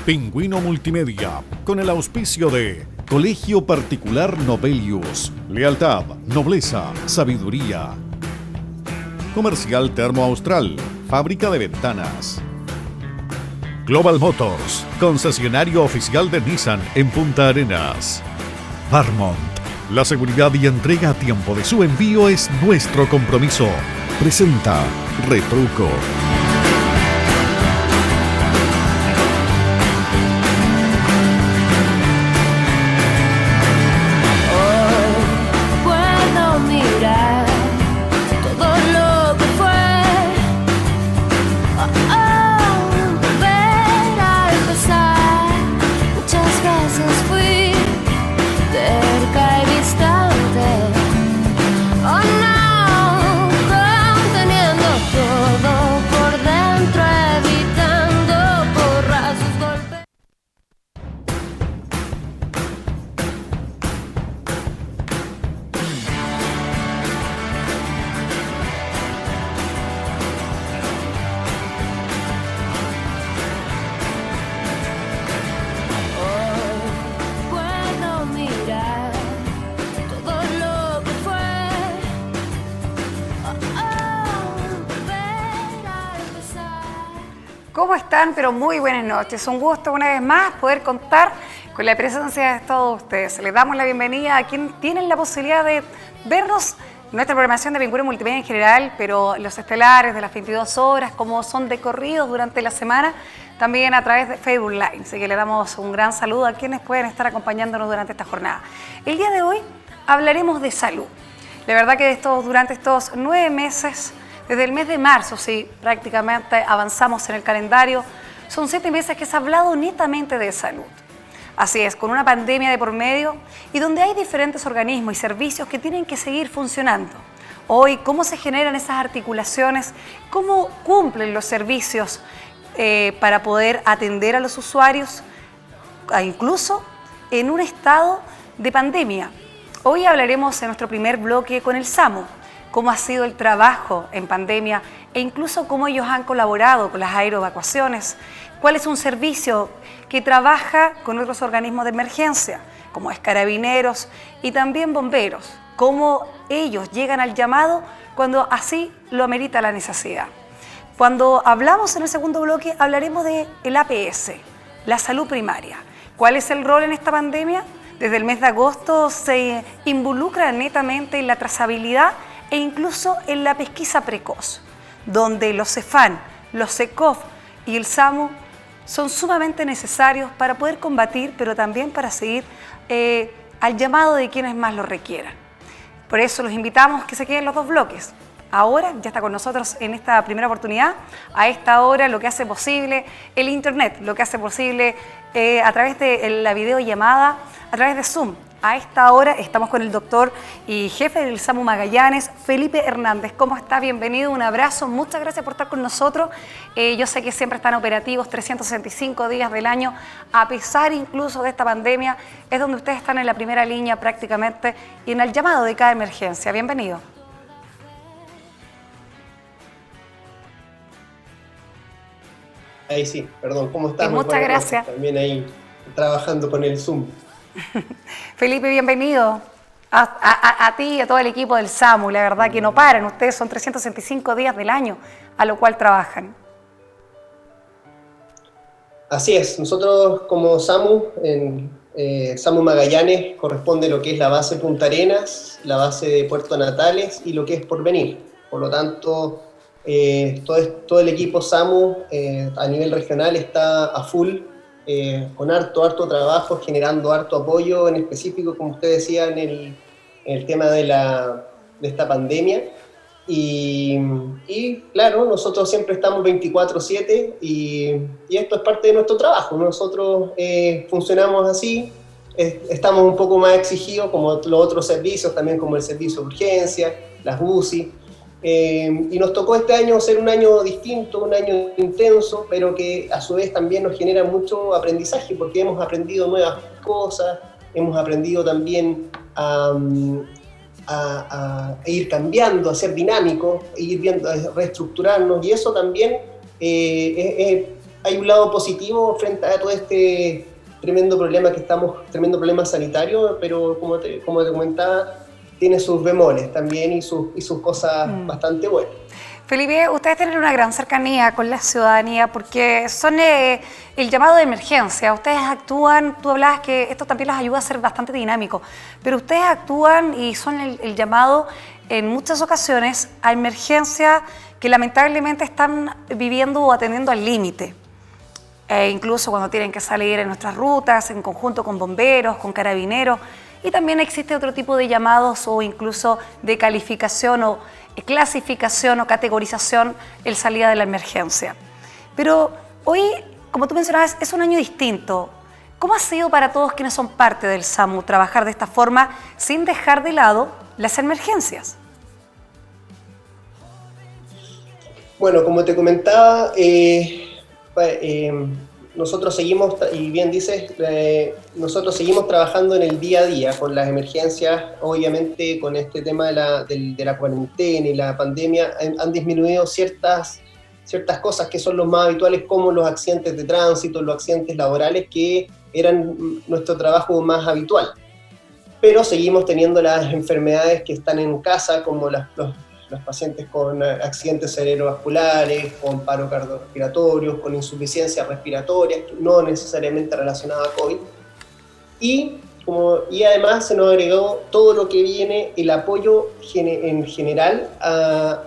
Pingüino Multimedia, con el auspicio de Colegio Particular Novelius, lealtad, nobleza, sabiduría. Comercial Termo Austral, fábrica de ventanas. Global Motors, concesionario oficial de Nissan en Punta Arenas. Varmont, la seguridad y entrega a tiempo de su envío es nuestro compromiso. Presenta Retruco. ¿Cómo están? Pero muy buenas noches. Un gusto una vez más poder contar con la presencia de todos ustedes. Les damos la bienvenida a quienes tienen la posibilidad de vernos en nuestra programación de Pingüino Multimedia en general, pero los estelares de las 22 horas, como son decorridos durante la semana, también a través de Facebook Live. Así que le damos un gran saludo a quienes pueden estar acompañándonos durante esta jornada. El día de hoy hablaremos de salud. La verdad que durante estos 9 meses, desde el mes de marzo, sí, prácticamente avanzamos en el calendario, son 7 meses que se ha hablado netamente de salud. Así es, con una pandemia de por medio y donde hay diferentes organismos y servicios que tienen que seguir funcionando. Hoy, ¿cómo se generan esas articulaciones? ¿Cómo cumplen los servicios para poder atender a los usuarios, incluso en un estado de pandemia? Hoy hablaremos en nuestro primer bloque con el SAMU, cómo ha sido el trabajo en pandemia e incluso cómo ellos han colaborado con las aeroevacuaciones, cuál es un servicio que trabaja con otros organismos de emergencia, como es Carabineros y también bomberos, cómo ellos llegan al llamado cuando así lo amerita la necesidad. Cuando hablamos en el segundo bloque hablaremos del APS, la salud primaria. ¿Cuál es el rol en esta pandemia? Desde el mes de agosto se involucra netamente en la trazabilidad e incluso en la pesquisa precoz, donde los CEFAM, los SECOF y el SAMU son sumamente necesarios para poder combatir, pero también para seguir al llamado de quienes más lo requieran. Por eso los invitamos que se queden los 2 bloques. Ahora ya está con nosotros en esta primera oportunidad, a esta hora lo que hace posible el Internet, lo que hace posible a través de la videollamada, a través de Zoom. A esta hora estamos con el doctor y jefe del SAMU Magallanes, Felipe Hernández. ¿Cómo está? Bienvenido, un abrazo, muchas gracias por estar con nosotros. Yo sé que siempre están operativos 365 días del año, a pesar incluso de esta pandemia, es donde ustedes están en la primera línea prácticamente y en el llamado de cada emergencia. Bienvenido. Ahí sí, perdón, ¿cómo estás? Muchas gracias. También ahí trabajando con el Zoom. Felipe, bienvenido a ti y a todo el equipo del SAMU. La verdad que no paran, ustedes son 365 días del año a lo cual trabajan. Así es, nosotros como SAMU, en SAMU Magallanes corresponde lo que es la base Punta Arenas, la base de Puerto Natales y lo que es Porvenir. Por lo tanto, todo el equipo SAMU a nivel regional está a full, con harto trabajo, generando harto apoyo, en específico, como usted decía, en el tema de esta pandemia. Y claro, nosotros siempre estamos 24/7 y esto es parte de nuestro trabajo. Nosotros funcionamos así, estamos un poco más exigidos como los otros servicios, también como el servicio de urgencia, las UCI. Y nos tocó este año ser un año distinto, un año intenso, pero que a su vez también nos genera mucho aprendizaje, porque hemos aprendido nuevas cosas, hemos aprendido también a ir cambiando, a ser dinámicos, a ir viendo, a reestructurarnos, y eso también hay un lado positivo frente a todo este tremendo problema sanitario, pero como te comentaba, tiene sus bemoles también y sus cosas bastante buenas. Felipe, ustedes tienen una gran cercanía con la ciudadanía porque son el llamado de emergencia. Ustedes actúan, tú hablabas que esto también los ayuda a ser bastante dinámico, pero ustedes actúan y son el llamado en muchas ocasiones a emergencia que lamentablemente están viviendo o atendiendo al límite. Incluso cuando tienen que salir en nuestras rutas, en conjunto con bomberos, con carabineros, y también existe otro tipo de llamados o incluso de calificación o clasificación o categorización el salida de la emergencia. Pero hoy, como tú mencionabas, es un año distinto. ¿Cómo ha sido para todos quienes son parte del SAMU trabajar de esta forma sin dejar de lado las emergencias? Bueno, como te comentaba, nosotros seguimos, y bien dices, nosotros seguimos trabajando en el día a día con las emergencias. Obviamente con este tema de la cuarentena y la pandemia han disminuido ciertas cosas que son los más habituales, como los accidentes de tránsito, los accidentes laborales, que eran nuestro trabajo más habitual. Pero seguimos teniendo las enfermedades que están en casa, como los pacientes con accidentes cerebrovasculares, con paro cardiorrespiratorio, con insuficiencia respiratoria, no necesariamente relacionada a COVID. Y además se nos agregó todo lo que viene, el apoyo en general a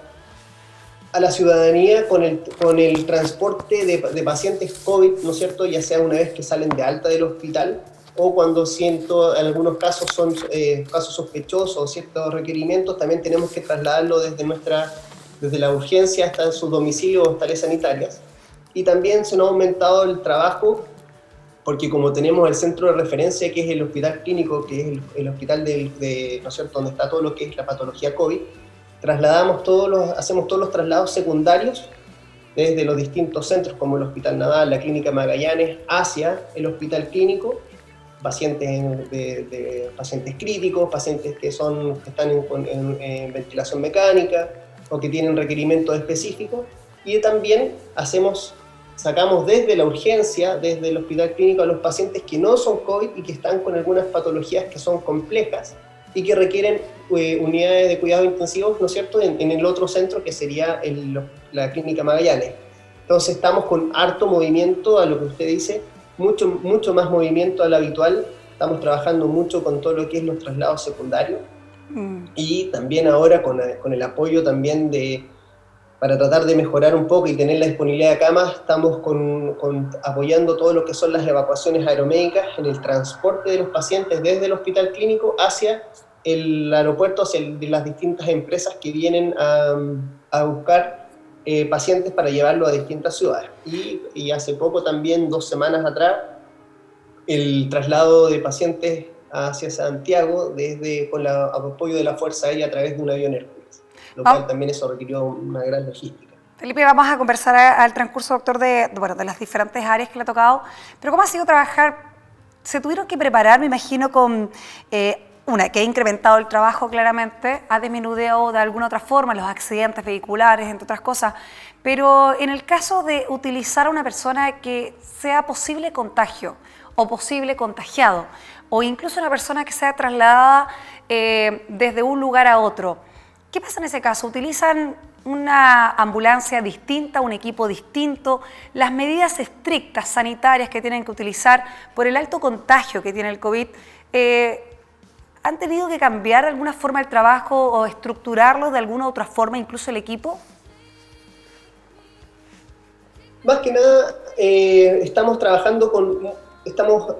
la ciudadanía con el transporte de pacientes COVID, ¿no es cierto?, ya sea una vez que salen de alta del hospital, o cuando en algunos casos son casos sospechosos o ciertos requerimientos, también tenemos que trasladarlo desde la urgencia hasta su domicilio o hospitales sanitarias. Y también se nos ha aumentado el trabajo, porque como tenemos el centro de referencia, que es el hospital clínico, que es el hospital ¿no es cierto?, donde está todo lo que es la patología COVID, hacemos todos los traslados secundarios desde los distintos centros, como el Hospital Naval, la Clínica Magallanes, hacia el hospital clínico, pacientes críticos, pacientes que están en ventilación mecánica o que tienen requerimientos específicos, y también sacamos desde la urgencia, desde el hospital clínico, a los pacientes que no son COVID y que están con algunas patologías que son complejas y que requieren unidades de cuidados intensivos, ¿no es cierto?, en el otro centro, que sería la Clínica Magallanes. Entonces estamos con harto movimiento, a lo que usted dice, mucho más movimiento al habitual. Estamos trabajando mucho con todo lo que es los traslados secundarios y también ahora con el apoyo también para tratar de mejorar un poco y tener la disponibilidad de camas, estamos apoyando todo lo que son las evacuaciones aeromédicas en el transporte de los pacientes desde el hospital clínico hacia el aeropuerto, hacia las distintas empresas que vienen a buscar pacientes para llevarlo a distintas ciudades. Y hace poco también, 2 semanas atrás, el traslado de pacientes hacia Santiago con el apoyo de la Fuerza Aérea a través de un avión Hércules, lo cual también eso requirió una gran logística. Felipe, vamos a conversar al transcurso, doctor, de las diferentes áreas que le ha tocado, pero ¿cómo ha sido trabajar? Se tuvieron que preparar, me imagino, con que ha incrementado el trabajo claramente, ha disminuido de alguna otra forma los accidentes vehiculares, entre otras cosas, pero en el caso de utilizar a una persona que sea posible contagio o posible contagiado, o incluso una persona que sea trasladada desde un lugar a otro, ¿qué pasa en ese caso? ¿Utilizan una ambulancia distinta, un equipo distinto? Las medidas estrictas sanitarias que tienen que utilizar por el alto contagio que tiene el COVID, ¿han tenido que cambiar de alguna forma el trabajo o estructurarlo de alguna otra forma, incluso el equipo? Más que nada,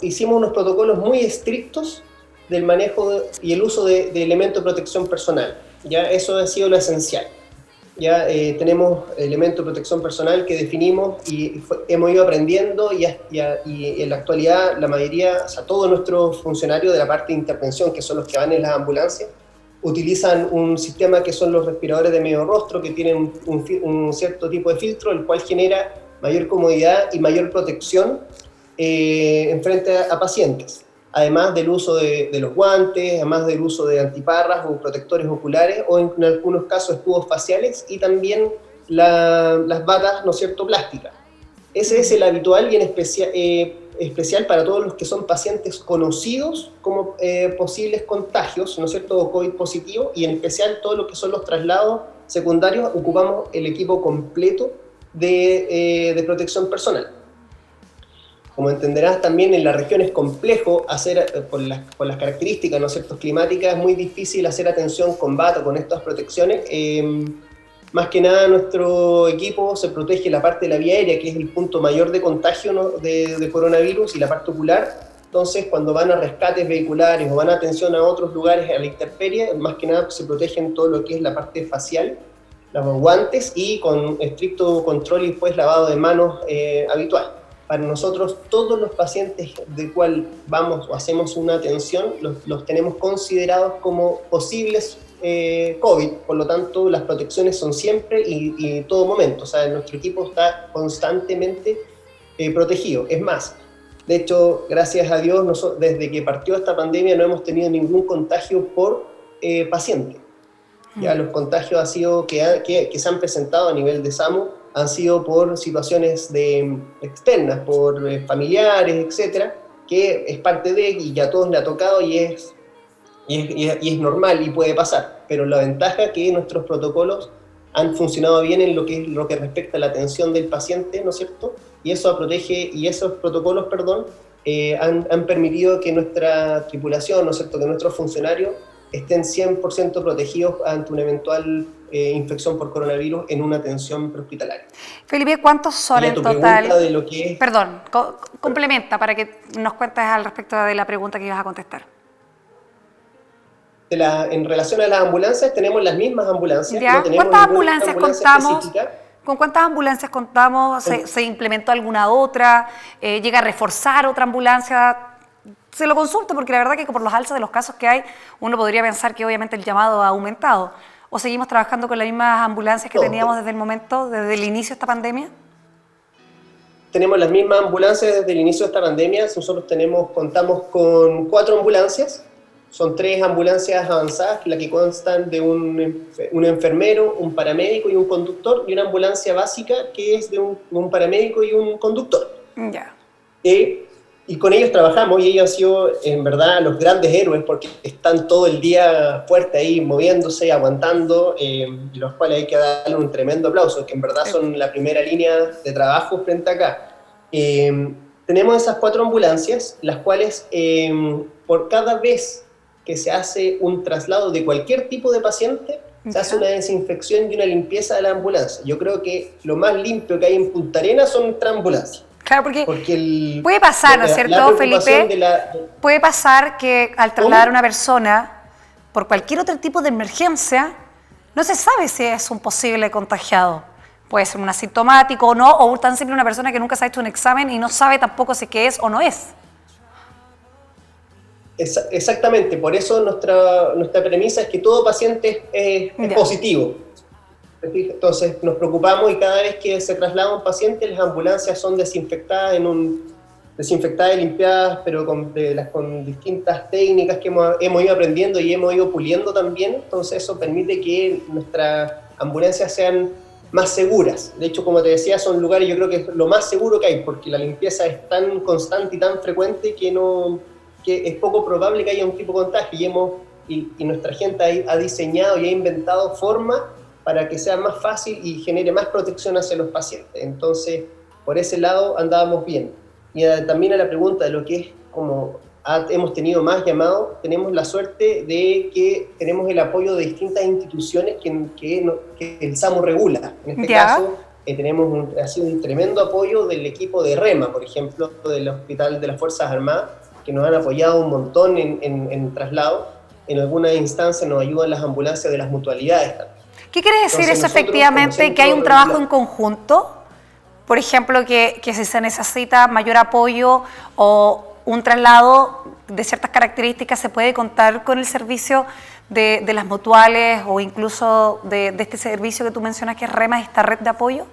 hicimos unos protocolos muy estrictos del manejo y el uso de elementos de protección personal. Ya eso ha sido lo esencial. Ya tenemos elementos de protección personal que definimos y hemos ido aprendiendo y en la actualidad la mayoría, o sea, todos nuestros funcionarios de la parte de intervención, que son los que van en las ambulancias, utilizan un sistema que son los respiradores de medio rostro, que tienen un cierto tipo de filtro, el cual genera mayor comodidad y mayor protección en frente a pacientes. Además del uso de los guantes, además del uso de antiparras o protectores oculares, o en algunos casos escudos faciales, y también las batas, ¿no es cierto?, plásticas. Ese es el habitual y en especial para todos los que son pacientes conocidos como posibles contagios, ¿no es cierto?, o COVID positivo, y en especial todos los que son los traslados secundarios, ocupamos el equipo completo de protección personal. Como entenderás, también en la región es complejo hacer, por las características, ¿no es cierto?, climáticas, es muy difícil hacer atención con bata, con estas protecciones. Más que nada nuestro equipo se protege la parte de la vía aérea, que es el punto mayor de contagio, ¿no?, de coronavirus, y la parte ocular. Entonces, cuando van a rescates vehiculares o van a atención a otros lugares a la intemperie, más que nada se protegen todo lo que es la parte facial, los guantes, y con estricto control y pues lavado de manos habitual. Para nosotros, todos los pacientes de cual vamos o hacemos una atención, los tenemos considerados como posibles COVID, por lo tanto las protecciones son siempre y en todo momento, o sea, nuestro equipo está constantemente protegido. Es más, de hecho, gracias a Dios, desde que partió esta pandemia no hemos tenido ningún contagio por paciente. Ya los contagios han sido que se han presentado a nivel de SAMU han sido por situaciones externas, por familiares, etcétera, que es parte de, y ya a todos le ha tocado y es normal y puede pasar, pero la ventaja es que nuestros protocolos han funcionado bien en lo que respecta a la atención del paciente, ¿no es cierto? Y eso protege, y esos protocolos, han permitido que nuestra tripulación, ¿no es cierto?, que nuestros funcionarios estén 100% protegidos ante una eventual infección por coronavirus en una atención prehospitalaria. Felipe, ¿cuántos son en total? De lo que es... Perdón, complementa para que nos cuentes al respecto de la pregunta que ibas a contestar. En relación a las ambulancias, tenemos las mismas ambulancias. ¿Ya? No tenemos ¿Cuántas ambulancias contamos? Específica. ¿Con cuántas ambulancias contamos? ¿Se implementó alguna otra? ¿Llega a reforzar otra ambulancia? Se lo consulto porque la verdad que por los alzas de los casos que hay, uno podría pensar que obviamente el llamado ha aumentado. ¿O seguimos trabajando con las mismas ambulancias que teníamos desde el inicio de esta pandemia? Tenemos las mismas ambulancias desde el inicio de esta pandemia. Nosotros contamos con 4 ambulancias. Son 3 ambulancias avanzadas, la que constan de un enfermero, un paramédico y un conductor, y una ambulancia básica que es de un paramédico y un conductor. Ya. Y con ellos trabajamos, y ellos han sido en verdad los grandes héroes porque están todo el día fuerte ahí, moviéndose, aguantando, los cuales hay que darle un tremendo aplauso, que en verdad son la primera línea de trabajo frente acá. Tenemos esas 4 ambulancias, las cuales por cada vez que se hace un traslado de cualquier tipo de paciente, se hace una desinfección y una limpieza de la ambulancia. Yo creo que lo más limpio que hay en Punta Arenas son nuestras ambulancias. Claro, porque puede pasar, ¿no es cierto, Felipe? Puede pasar que al trasladar a una persona por cualquier otro tipo de emergencia, no se sabe si es un posible contagiado. Puede ser un asintomático o no, o tan simple una persona que nunca se ha hecho un examen y no sabe tampoco si es o no es. Exactamente, por eso nuestra premisa es que todo paciente es positivo. Entonces nos preocupamos y cada vez que se traslada un paciente, las ambulancias son desinfectadas y limpiadas, pero con distintas técnicas que hemos ido aprendiendo y hemos ido puliendo también. Entonces eso permite que nuestras ambulancias sean más seguras. De hecho, como te decía, son lugares, yo creo que es lo más seguro que hay, porque la limpieza es tan constante y tan frecuente que es poco probable que haya un tipo de contagio, y nuestra gente ha diseñado y ha inventado formas para que sea más fácil y genere más protección hacia los pacientes. Entonces, por ese lado andábamos bien. Y también a la pregunta de lo que es como hemos tenido más llamados, tenemos la suerte de que tenemos el apoyo de distintas instituciones que el SAMU regula. En este caso, tenemos ha sido un tremendo apoyo del equipo de REMA, por ejemplo, del Hospital de las Fuerzas Armadas, que nos han apoyado un montón en traslado. En algunas instancias nos ayudan las ambulancias de las mutualidades también. ¿Qué quiere decir eso efectivamente? ¿Que hay un trabajo en conjunto? Por ejemplo, que si se necesita mayor apoyo o un traslado de ciertas características, ¿se puede contar con el servicio de las mutuales o incluso de este servicio que tú mencionas que es REMA, esta red de apoyo?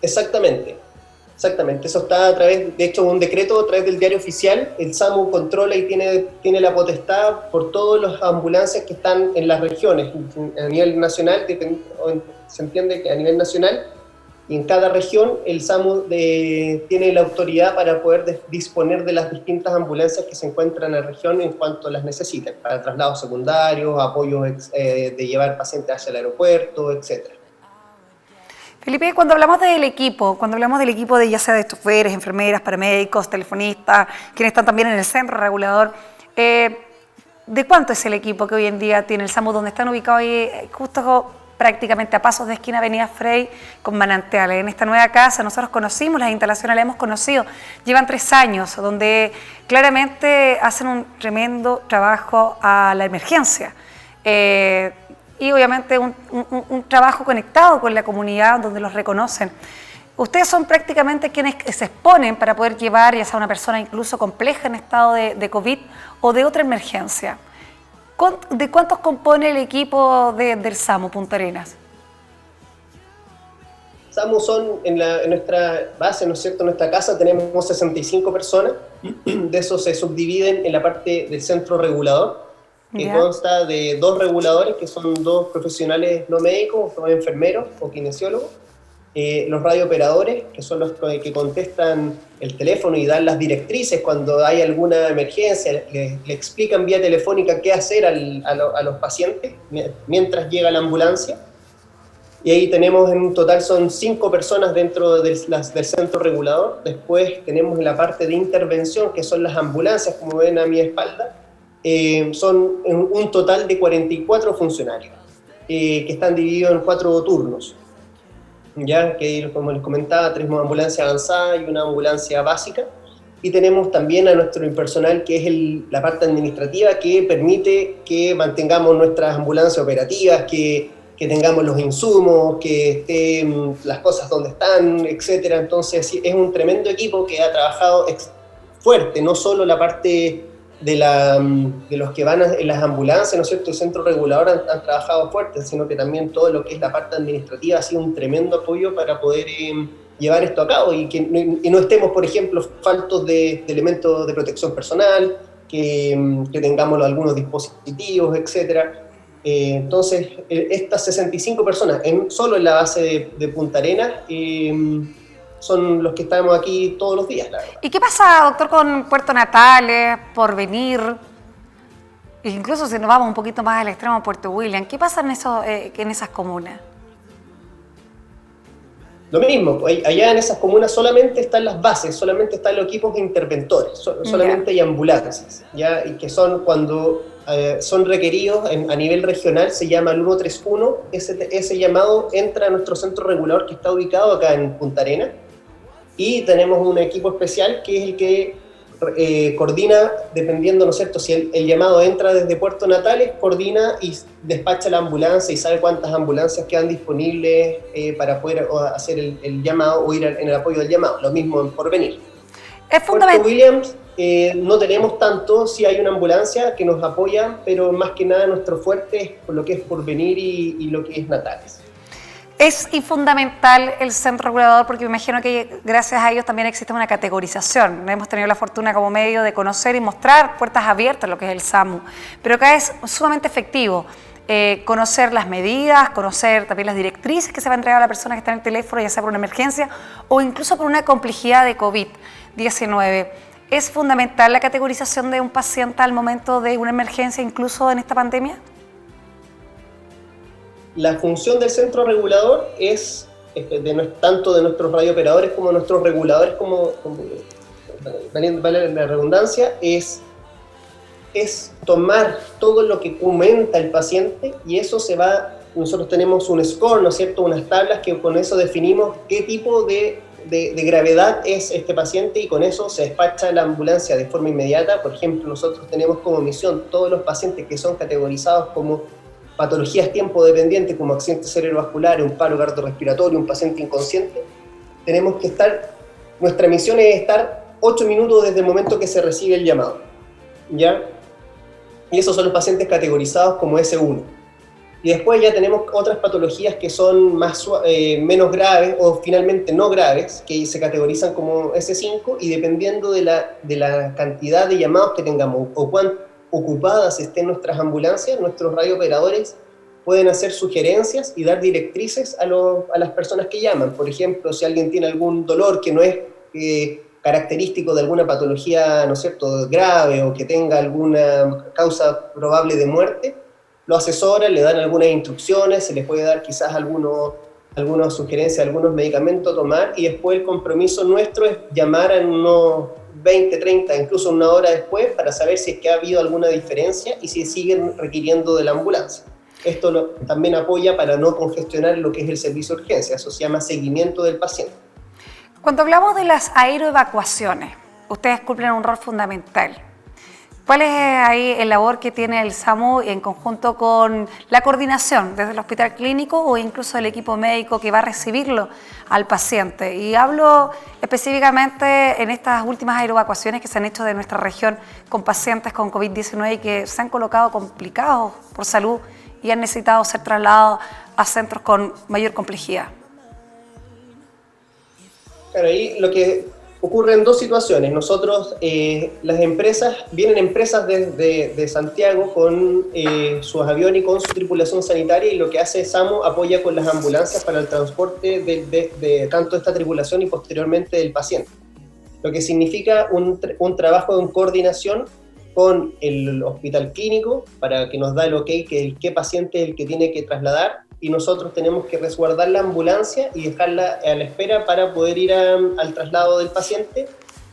Exactamente, eso está a través, de hecho, un decreto a través del diario oficial. El SAMU controla y tiene la potestad por todas las ambulancias que están en las regiones. A nivel nacional, se entiende que a nivel nacional Y en cada región el SAMU tiene la autoridad para poder disponer de las distintas ambulancias que se encuentran en la región en cuanto las necesiten, para traslados secundarios, apoyos de llevar pacientes hacia el aeropuerto, etc. Felipe, cuando hablamos del equipo de ya sea de choferes, enfermeras, paramédicos, telefonistas, quienes están también en el centro regulador, ¿de cuánto es el equipo que hoy en día tiene el SAMU, donde están ubicados ahí justo prácticamente a pasos de esquina Avenida Frey con Manantiales? En esta nueva casa nosotros conocimos, las instalaciones las hemos conocido, llevan 3 años, donde claramente hacen un tremendo trabajo a la emergencia. Y obviamente un trabajo conectado con la comunidad donde los reconocen. Ustedes son prácticamente quienes se exponen para poder llevar ya sea una persona incluso compleja en estado de COVID o de otra emergencia. ¿De cuántos compone el equipo del SAMU Punta Arenas? SAMU son, en nuestra base, ¿no es cierto?, en nuestra casa tenemos 65 personas, de esos se subdividen en la parte del centro regulador, que consta de 2 reguladores, que son 2 profesionales no médicos, o enfermeros o kinesiólogos, los radiooperadores, que son los que contestan el teléfono y dan las directrices cuando hay alguna emergencia, le explican vía telefónica qué hacer a los pacientes mientras llega la ambulancia. Y ahí tenemos en total son 5 personas dentro del centro regulador. Después tenemos la parte de intervención, que son las ambulancias, como ven a mi espalda. Son un total de 44 funcionarios, que están divididos en 4 turnos. Ya que, como les comentaba, tenemos una ambulancia avanzada y una ambulancia básica, y tenemos también a nuestro personal, que es la parte administrativa, que permite que mantengamos nuestras ambulancias operativas, que tengamos los insumos, que estén las cosas donde están, etc. Entonces es un tremendo equipo que ha trabajado fuerte, no solo la parte de los que van en las ambulancias, ¿no es cierto?, el centro regulador han trabajado fuerte, sino que también todo lo que es la parte administrativa ha sido un tremendo apoyo para poder llevar esto a cabo y no estemos, por ejemplo, faltos de elementos de protección personal, que tengamos algunos dispositivos, etcétera. Entonces, estas 65 personas, solo en la base de Punta Arenas, son los que estamos aquí todos los días, la verdad. ¿Y qué pasa, doctor, con Puerto Natales, Porvenir? Incluso si nos vamos un poquito más al extremo, Puerto William, ¿qué pasa en esas comunas? Lo mismo, allá en esas comunas solamente están las bases, solamente están los equipos interventores, solamente hay ambulancias, ¿ya? Y que son cuando son requeridos a nivel regional, se llama el 131, ese llamado entra a nuestro centro regulador que está ubicado acá en Punta Arenas, y tenemos un equipo especial que es el que coordina, dependiendo, ¿no es cierto?, si el llamado entra desde Puerto Natales, coordina y despacha la ambulancia y sabe cuántas ambulancias quedan disponibles para poder hacer el llamado o ir en el apoyo del llamado. Lo mismo en Porvenir. Es Puerto Williams no tenemos tanto, sí hay una ambulancia que nos apoya, pero más que nada nuestro fuerte es por lo que es Porvenir y lo que es Natales. Es fundamental el centro regulador porque me imagino que gracias a ellos también existe una categorización. Hemos tenido la fortuna como medio de conocer y mostrar puertas abiertas lo que es el SAMU, pero acá es sumamente efectivo conocer las medidas, conocer también las directrices que se va a entregar a la persona que está en el teléfono, ya sea por una emergencia o incluso por una complejidad de COVID-19. ¿Es fundamental la categorización de un paciente al momento de una emergencia, incluso en esta pandemia? La función del centro regulador es, tanto de nuestros radiooperadores como de nuestros reguladores, como vale la redundancia, es tomar todo lo que comenta el paciente y eso nosotros tenemos un score, ¿no es cierto?, unas tablas que con eso definimos qué tipo de gravedad es este paciente y con eso se despacha la ambulancia de forma inmediata. Por ejemplo, nosotros tenemos como misión todos los pacientes que son categorizados como patologías tiempo dependientes, como accidentes cerebrovasculares, un paro cardiorrespiratorio, un paciente inconsciente, tenemos que nuestra misión es estar 8 minutos desde el momento que se recibe el llamado, ¿ya? Y esos son los pacientes categorizados como S1. Y después ya tenemos otras patologías que son menos graves o finalmente no graves, que se categorizan como S5, y dependiendo de la cantidad de llamados que tengamos o cuán ocupadas estén nuestras ambulancias, nuestros radiooperadores pueden hacer sugerencias y dar directrices a las personas que llaman. Por ejemplo, si alguien tiene algún dolor que no es característico de alguna patología, ¿no es cierto?, grave o que tenga alguna causa probable de muerte, lo asesoran, le dan algunas instrucciones, se les puede dar quizás algunas sugerencias, algunos medicamentos a tomar, y después el compromiso nuestro es llamar en unos 20, 30, incluso una hora después, para saber si es que ha habido alguna diferencia y si siguen requiriendo de la ambulancia. Esto también apoya para no congestionar lo que es el servicio de urgencia, eso se llama seguimiento del paciente. Cuando hablamos de las aeroevacuaciones, ustedes cumplen un rol fundamental. ¿Cuál es ahí el labor que tiene el SAMU en conjunto con la coordinación desde el hospital clínico o incluso el equipo médico que va a recibirlo al paciente? Y hablo específicamente en estas últimas aeroevacuaciones que se han hecho de nuestra región con pacientes con COVID-19 y que se han colocado complicados por salud y han necesitado ser trasladados a centros con mayor complejidad. Claro, ahí lo que ocurre en dos situaciones. Nosotros, vienen empresas de Santiago con sus aviones y con su tripulación sanitaria, y lo que hace SAMU apoya con las ambulancias para el transporte de tanto esta tripulación y posteriormente del paciente. Lo que significa un trabajo en coordinación con el hospital clínico para que nos da el ok, que qué paciente es el que tiene que trasladar, y nosotros tenemos que resguardar la ambulancia y dejarla a la espera para poder ir al traslado del paciente.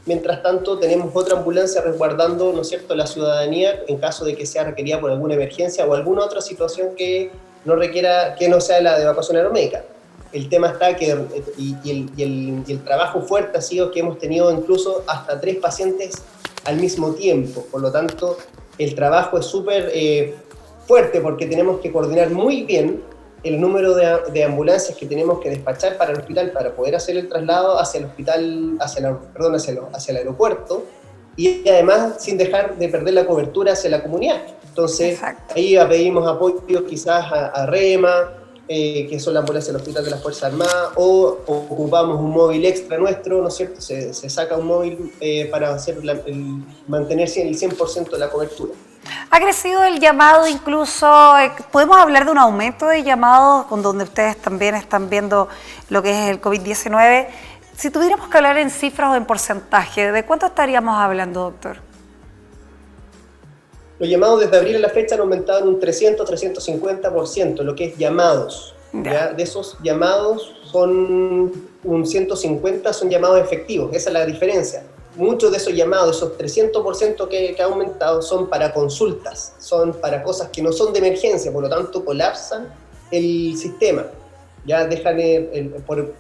Mientras tanto, tenemos otra ambulancia resguardando, ¿no es cierto?, la ciudadanía en caso de que sea requerida por alguna emergencia o alguna otra situación que no sea la de evacuación aeromédica. El tema está que, el trabajo fuerte ha sido que hemos tenido incluso hasta 3 pacientes al mismo tiempo. Por lo tanto, el trabajo es súper fuerte porque tenemos que coordinar muy bien el número de ambulancias que tenemos que despachar para el hospital para poder hacer el traslado hacia el hospital, hacia el aeropuerto, y además sin dejar de perder la cobertura hacia la comunidad. Entonces, exacto, ahí pedimos apoyo quizás a REMA, que son las ambulancias del Hospital de las Fuerzas Armadas, o ocupamos un móvil extra nuestro, ¿no es cierto? Se saca un móvil para mantener el 100% de la cobertura. Ha crecido el llamado, incluso podemos hablar de un aumento de llamados con donde ustedes también están viendo lo que es el COVID-19. Si tuviéramos que hablar en cifras o en porcentaje, ¿de cuánto estaríamos hablando, doctor? Los llamados desde abril a la fecha han aumentado en un 300-350%, lo que es llamados. ¿Ya? De esos llamados, un 150 son llamados efectivos, esa es la diferencia. Muchos de esos llamados, esos 300% que ha aumentado, son para consultas, son para cosas que no son de emergencia, por lo tanto colapsan el sistema. Ya dejan,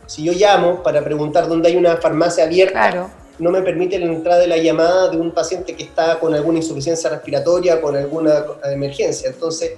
si yo llamo para preguntar dónde hay una farmacia abierta, claro, no me permite la entrada de la llamada de un paciente que está con alguna insuficiencia respiratoria, con alguna emergencia. Entonces,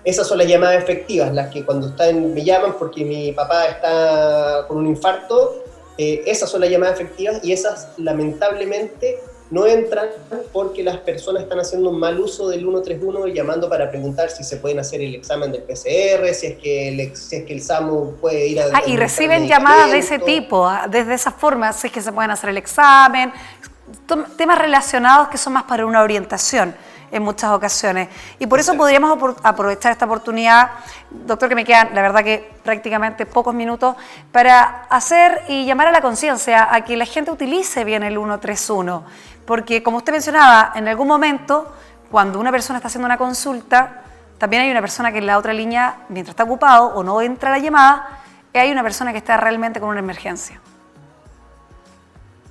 esas son las llamadas efectivas, las que cuando me llaman porque mi papá está con un infarto. Esas son las llamadas efectivas, y esas lamentablemente no entran porque las personas están haciendo un mal uso del 131, llamando para preguntar si se pueden hacer el examen del PCR, si es que el SAMU puede ir a... y reciben llamadas de ese tipo, desde esa forma, si es que se pueden hacer el examen, temas relacionados que son más para una orientación en muchas ocasiones. Y por eso podríamos aprovechar esta oportunidad, doctor, que me quedan, la verdad, que prácticamente pocos minutos, para hacer y llamar a la conciencia a que la gente utilice bien el 131. Porque, como usted mencionaba, en algún momento, cuando una persona está haciendo una consulta, también hay una persona que en la otra línea, mientras está ocupado o no entra la llamada, hay una persona que está realmente con una emergencia.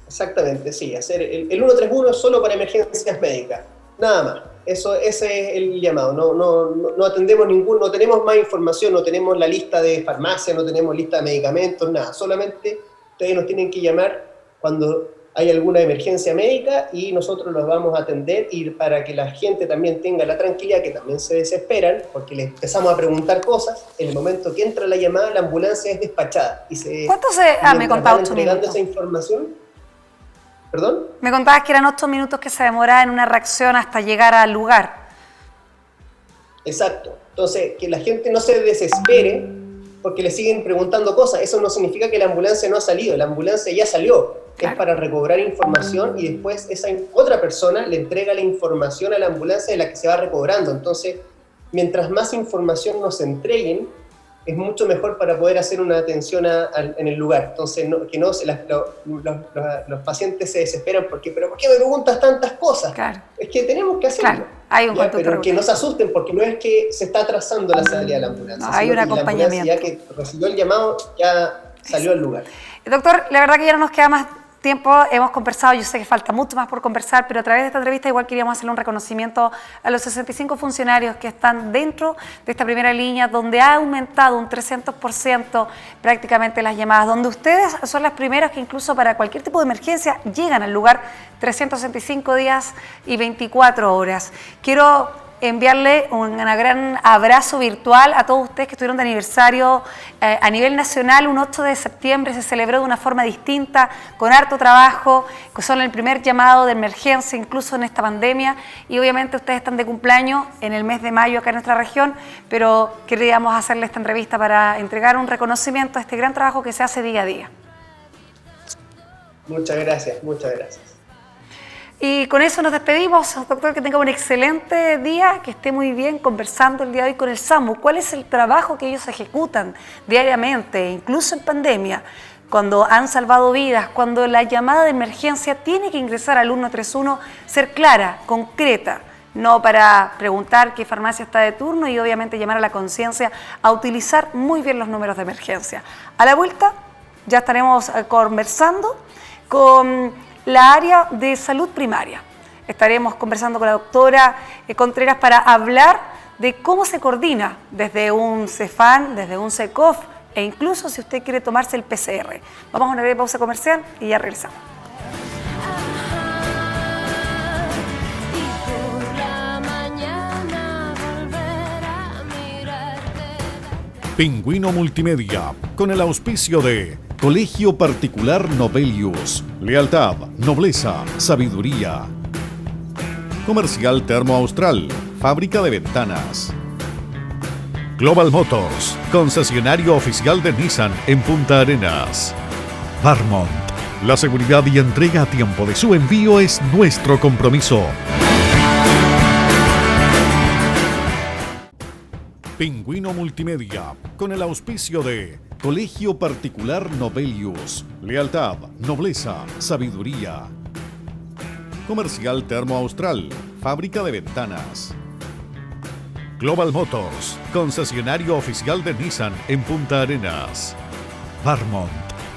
Exactamente, sí. Hacer el 131 es solo para emergencias médicas. Nada más, ese es el llamado. No atendemos no tenemos más información, no tenemos la lista de farmacias, no tenemos lista de medicamentos, nada. Solamente ustedes nos tienen que llamar cuando hay alguna emergencia médica y nosotros los vamos a atender, y para que la gente también tenga la tranquilidad, que también se desesperan porque les empezamos a preguntar cosas. En el momento que entra la llamada, la ambulancia es despachada. ¿Cuánto me contaba 8 minutos? Esa información. ¿Perdón? Me contabas que eran 8 minutos que se demoraba en una reacción hasta llegar al lugar. Exacto. Entonces, que la gente no se desespere porque le siguen preguntando cosas. Eso no significa que la ambulancia no ha salido. La ambulancia ya salió. Claro. Es para recobrar información, y después esa otra persona le entrega la información a la ambulancia de la que se va recobrando. Entonces, mientras más información nos entreguen, es mucho mejor para poder hacer una atención en el lugar. Entonces, los pacientes se desesperan porque, ¿pero por qué me preguntas tantas cosas? Claro. Es que tenemos que hacerlo. Claro, hay un pero que no se asusten, porque no es que se está atrasando la salida de la ambulancia. No, hay un acompañamiento. Ya que recibió el llamado, ya salió al lugar. Doctor, la verdad que ya no nos queda más tiempo, hemos conversado, yo sé que falta mucho más por conversar, pero a través de esta entrevista igual queríamos hacerle un reconocimiento a los 65 funcionarios que están dentro de esta primera línea, donde ha aumentado un 300% prácticamente las llamadas, donde ustedes son las primeras que incluso para cualquier tipo de emergencia llegan al lugar 365 días y 24 horas. Quiero enviarle un gran abrazo virtual a todos ustedes que estuvieron de aniversario a nivel nacional. Un 8 de septiembre se celebró de una forma distinta, con harto trabajo, que son el primer llamado de emergencia incluso en esta pandemia, y obviamente ustedes están de cumpleaños en el mes de mayo acá en nuestra región, pero queríamos hacerle esta entrevista para entregar un reconocimiento a este gran trabajo que se hace día a día. Muchas gracias, muchas gracias. Y con eso nos despedimos, doctor, que tenga un excelente día, que esté muy bien conversando el día de hoy con el SAMU. ¿Cuál es el trabajo que ellos ejecutan diariamente, incluso en pandemia, cuando han salvado vidas, cuando la llamada de emergencia tiene que ingresar al 131, ser clara, concreta, no para preguntar qué farmacia está de turno y obviamente llamar a la conciencia a utilizar muy bien los números de emergencia? A la vuelta ya estaremos conversando con la área de salud primaria. Estaremos conversando con la doctora Contreras para hablar de cómo se coordina desde un CEFAN, desde un CECOF e incluso si usted quiere tomarse el PCR. Vamos a una breve pausa comercial y ya regresamos. Pingüino Multimedia, con el auspicio de Colegio Particular Nobelius, lealtad, nobleza, sabiduría. Comercial Termo Austral, fábrica de ventanas. Global Motors, concesionario oficial de Nissan en Punta Arenas. Varmont, la seguridad y entrega a tiempo de su envío es nuestro compromiso. Pingüino Multimedia, con el auspicio de Colegio Particular Nobelius, lealtad, nobleza, sabiduría. Comercial Termo Austral, fábrica de ventanas. Global Motors, concesionario oficial de Nissan en Punta Arenas. Varmont,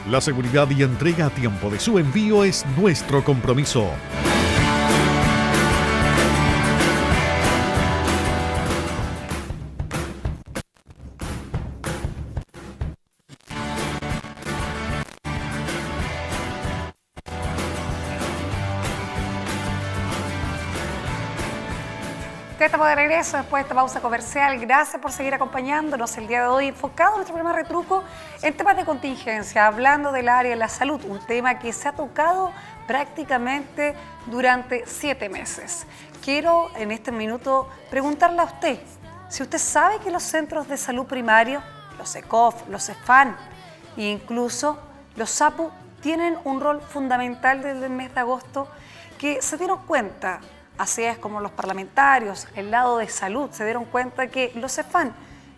la seguridad y entrega a tiempo de su envío es nuestro compromiso. Estamos de regreso después de esta pausa comercial. Gracias por seguir acompañándonos el día de hoy, enfocado en nuestro programa Retruco en temas de contingencia, hablando del área de la salud, un tema que se ha tocado prácticamente durante 7 meses. Quiero en este minuto preguntarle a usted, si usted sabe que los centros de salud primarios, los CECOF, los CEFAN e incluso los SAPU tienen un rol fundamental desde el mes de agosto, que se dieron cuenta. Así es como los parlamentarios, el lado de salud, se dieron cuenta que los CEFAN,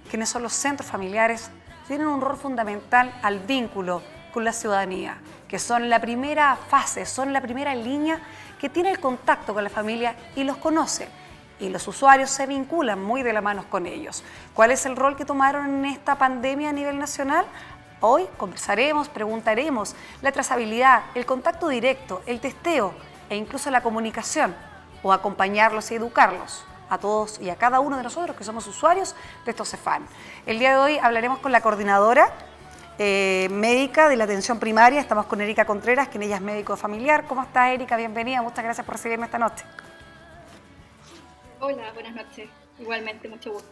quienes son los centros familiares, tienen un rol fundamental al vínculo con la ciudadanía, que son la primera fase, son la primera línea que tiene el contacto con la familia y los conoce. Y los usuarios se vinculan muy de la mano con ellos. ¿Cuál es el rol que tomaron en esta pandemia a nivel nacional? Hoy conversaremos, preguntaremos la trazabilidad, el contacto directo, el testeo e incluso la comunicación, o acompañarlos y educarlos a todos y a cada uno de nosotros que somos usuarios de estos CEFAN. El día de hoy hablaremos con la coordinadora médica de la atención primaria. Estamos con Erika Contreras, quien ella es médico familiar. ¿Cómo está, Erika? Bienvenida, muchas gracias por recibirme esta noche. Hola, buenas noches. Igualmente, mucho gusto.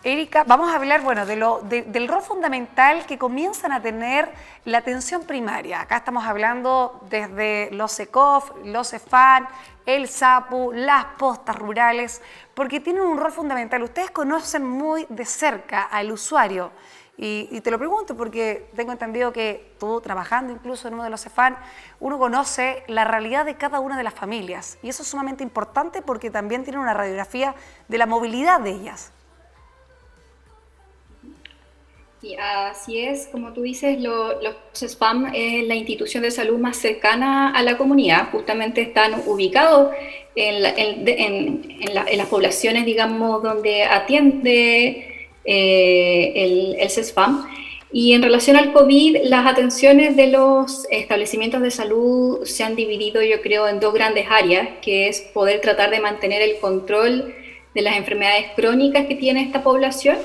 Erika, vamos a hablar del rol fundamental que comienzan a tener la atención primaria. Acá estamos hablando desde los CECOF, los CEFAN, el SAPU, las postas rurales, porque tienen un rol fundamental. Ustedes conocen muy de cerca al usuario Y te lo pregunto porque tengo entendido que tú, trabajando incluso en uno de los CEFAM, uno conoce la realidad de cada una de las familias. Y eso es sumamente importante porque también tiene una radiografía de la movilidad de ellas. Y así es, como tú dices, los SPAM es la institución de salud más cercana a la comunidad. Justamente están ubicados en las poblaciones, digamos, donde atiende el CESFAM. Y en relación al COVID, las atenciones de los establecimientos de salud se han dividido, yo creo, en dos grandes áreas, que es poder tratar de mantener el control de las enfermedades crónicas que tiene esta población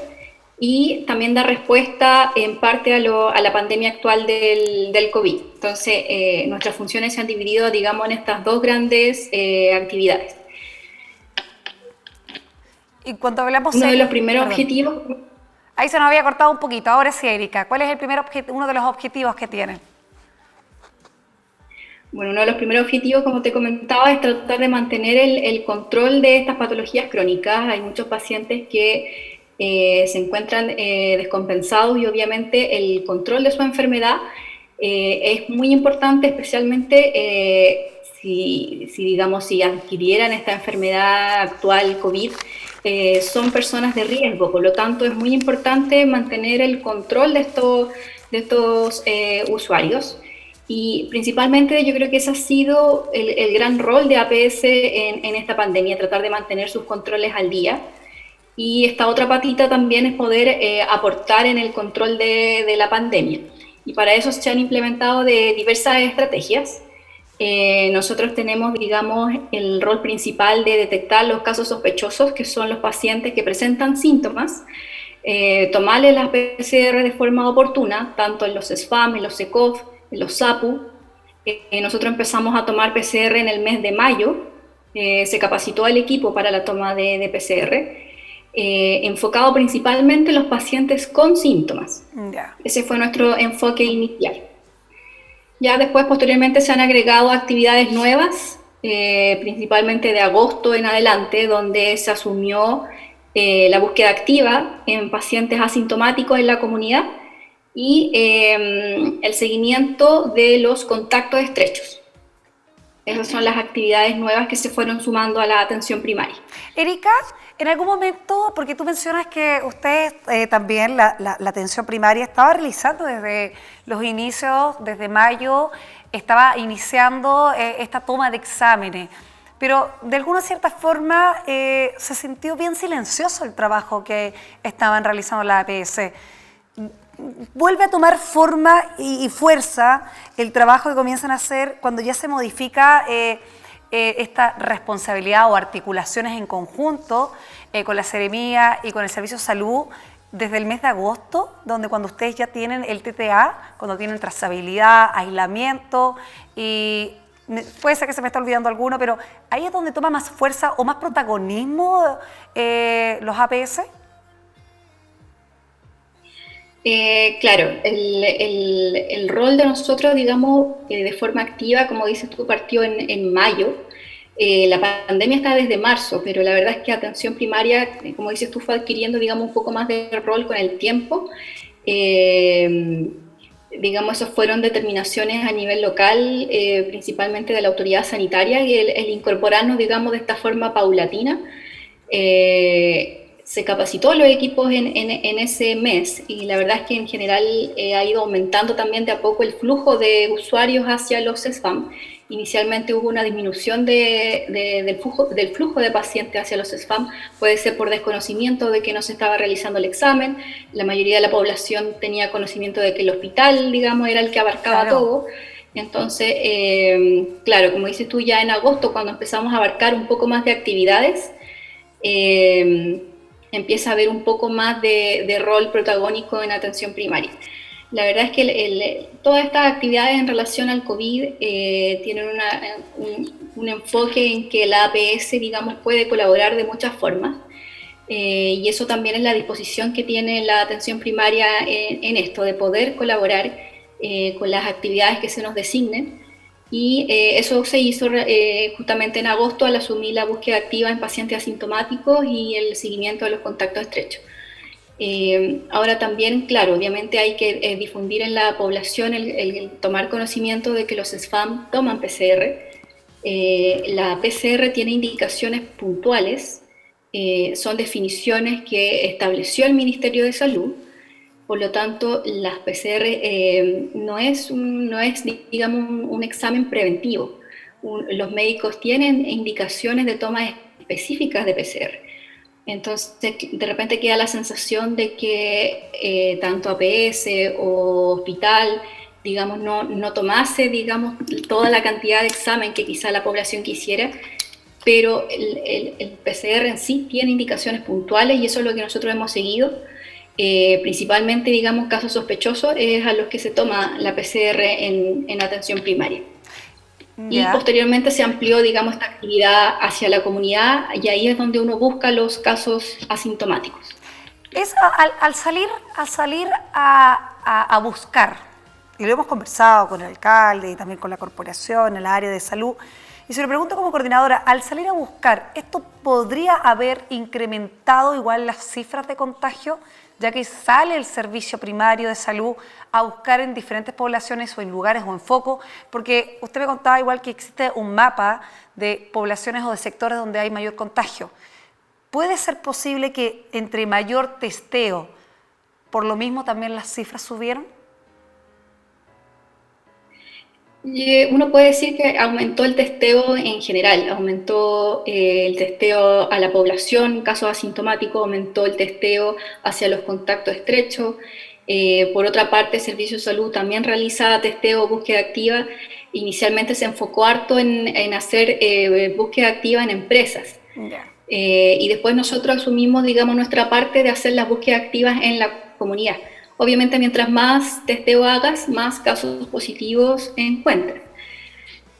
y también dar respuesta en parte a la pandemia actual del COVID. Entonces, nuestras funciones se han dividido, digamos, en estas dos grandes actividades. Y cuando hablamos uno de los primeros objetivos... Ahí se nos había cortado un poquito, ahora sí, Erika. ¿Cuál es uno de los objetivos que tienen? Bueno, uno de los primeros objetivos, como te comentaba, es tratar de mantener el control de estas patologías crónicas. Hay muchos pacientes que se encuentran descompensados y obviamente el control de su enfermedad es muy importante, especialmente si adquirieran esta enfermedad actual, COVID, son personas de riesgo. Por lo tanto, es muy importante mantener el control de estos usuarios. Y principalmente yo creo que ese ha sido el gran rol de APS en esta pandemia, tratar de mantener sus controles al día. Y esta otra patita también es poder aportar en el control de la pandemia. Y para eso se han implementado diversas estrategias. Nosotros tenemos, digamos, el rol principal de detectar los casos sospechosos, que son los pacientes que presentan síntomas, tomarles las PCR de forma oportuna, tanto en los SPAM, en los SECOF, en los SAPU. Nosotros empezamos a tomar PCR en el mes de mayo, se capacitó el equipo para la toma de PCR, enfocado principalmente en los pacientes con síntomas. Yeah. Ese fue nuestro enfoque inicial. Ya después, posteriormente, se han agregado actividades nuevas, principalmente de agosto en adelante, donde se asumió la búsqueda activa en pacientes asintomáticos en la comunidad y el seguimiento de los contactos estrechos. Esas son las actividades nuevas que se fueron sumando a la atención primaria. Erika, en algún momento, porque tú mencionas que ustedes también, la atención primaria, estaba realizando desde los inicios, desde mayo, estaba iniciando esta toma de exámenes, pero de alguna cierta forma se sintió bien silencioso el trabajo que estaban realizando la APS. Vuelve a tomar forma y fuerza el trabajo que comienzan a hacer cuando ya se modifica esta responsabilidad o articulaciones en conjunto con la Seremía y con el Servicio de Salud desde el mes de agosto, donde cuando ustedes ya tienen el TTA, cuando tienen trazabilidad, aislamiento, y puede ser que se me está olvidando alguno, pero ahí es donde toma más fuerza o más protagonismo los APS. Claro, el rol de nosotros, digamos, de forma activa, como dices tú, partió en mayo. La pandemia está desde marzo, pero la verdad es que atención primaria, como dices tú, fue adquiriendo, digamos, un poco más de rol con el tiempo. Digamos, esas fueron determinaciones a nivel local, principalmente de la autoridad sanitaria, y el incorporarnos, digamos, de esta forma paulatina. Se capacitó los equipos en ese mes y la verdad es que en general ha ido aumentando también de a poco el flujo de usuarios hacia los SPAM. Inicialmente hubo una disminución del flujo de pacientes hacia los SPAM, puede ser por desconocimiento de que no se estaba realizando el examen, la mayoría de la población tenía conocimiento de que el hospital, digamos, era el que abarcaba todo. Entonces, claro, como dices tú, ya en agosto, cuando empezamos a abarcar un poco más de actividades, empieza a haber un poco más de rol protagónico en atención primaria. La verdad es que todas estas actividades en relación al COVID tienen un enfoque en que la APS, digamos, puede colaborar de muchas formas, y eso también es la disposición que tiene la atención primaria en esto, de poder colaborar con las actividades que se nos designen. Y eso se hizo justamente en agosto al asumir la búsqueda activa en pacientes asintomáticos y el seguimiento de los contactos estrechos. Ahora también, claro, obviamente hay que difundir en la población el tomar conocimiento de que los SFAM toman PCR. La PCR tiene indicaciones puntuales, son definiciones que estableció el Ministerio de Salud. Por lo tanto, las PCR no es, digamos, un examen preventivo. Los médicos tienen indicaciones de toma específicas de PCR. Entonces, de repente queda la sensación de que tanto APS o hospital, digamos, no tomase, digamos, toda la cantidad de examen que quizá la población quisiera, pero el PCR en sí tiene indicaciones puntuales y eso es lo que nosotros hemos seguido. Principalmente, digamos, casos sospechosos es a los que se toma la PCR en atención primaria. Y posteriormente se amplió, digamos, esta actividad hacia la comunidad y ahí es donde uno busca los casos asintomáticos. Es al salir a buscar, y lo hemos conversado con el alcalde y también con la corporación, el área de salud, y se lo pregunto como coordinadora, al salir a buscar, ¿esto podría haber incrementado igual las cifras de contagio? Ya que sale el servicio primario de salud a buscar en diferentes poblaciones o en lugares o en foco, porque usted me contaba igual que existe un mapa de poblaciones o de sectores donde hay mayor contagio. ¿Puede ser posible que entre mayor testeo, por lo mismo también las cifras subieron? Uno puede decir que aumentó el testeo en general, aumentó el testeo a la población, casos asintomáticos, aumentó el testeo hacia los contactos estrechos. Por otra parte, el Servicio de Salud también realiza testeo, búsqueda activa. Inicialmente se enfocó harto en hacer búsqueda activa en empresas. Y después nosotros asumimos, digamos, nuestra parte de hacer las búsquedas activas en la comunidad. Obviamente, mientras más testeo hagas, más casos positivos encuentras.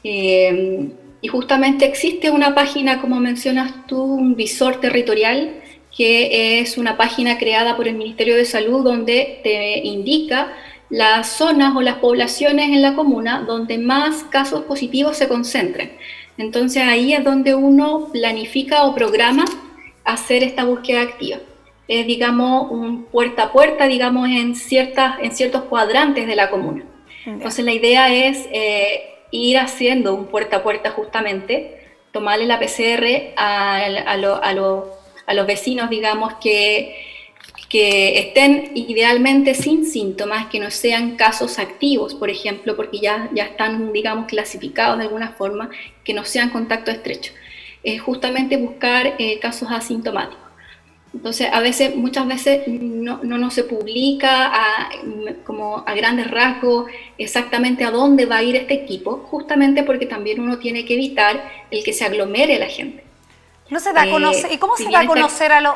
Y justamente existe una página, como mencionas tú, un visor territorial, que es una página creada por el Ministerio de Salud donde te indica las zonas o las poblaciones en la comuna donde más casos positivos se concentran. Entonces ahí es donde uno planifica o programa hacer esta búsqueda activa. Es, digamos, un puerta a puerta, digamos, en ciertos cuadrantes de la comuna. Entonces la idea es ir haciendo un puerta a puerta justamente, tomarle la PCR a los vecinos, digamos, que estén idealmente sin síntomas, que no sean casos activos, por ejemplo, porque ya están, digamos, clasificados de alguna forma, que no sean contacto estrecho. Justamente buscar casos asintomáticos. Entonces, muchas veces no se publica como a grandes rasgos exactamente a dónde va a ir este equipo, justamente porque también uno tiene que evitar el que se aglomere la gente. No se da a conocer. ¿Y cómo se da a conocer a los...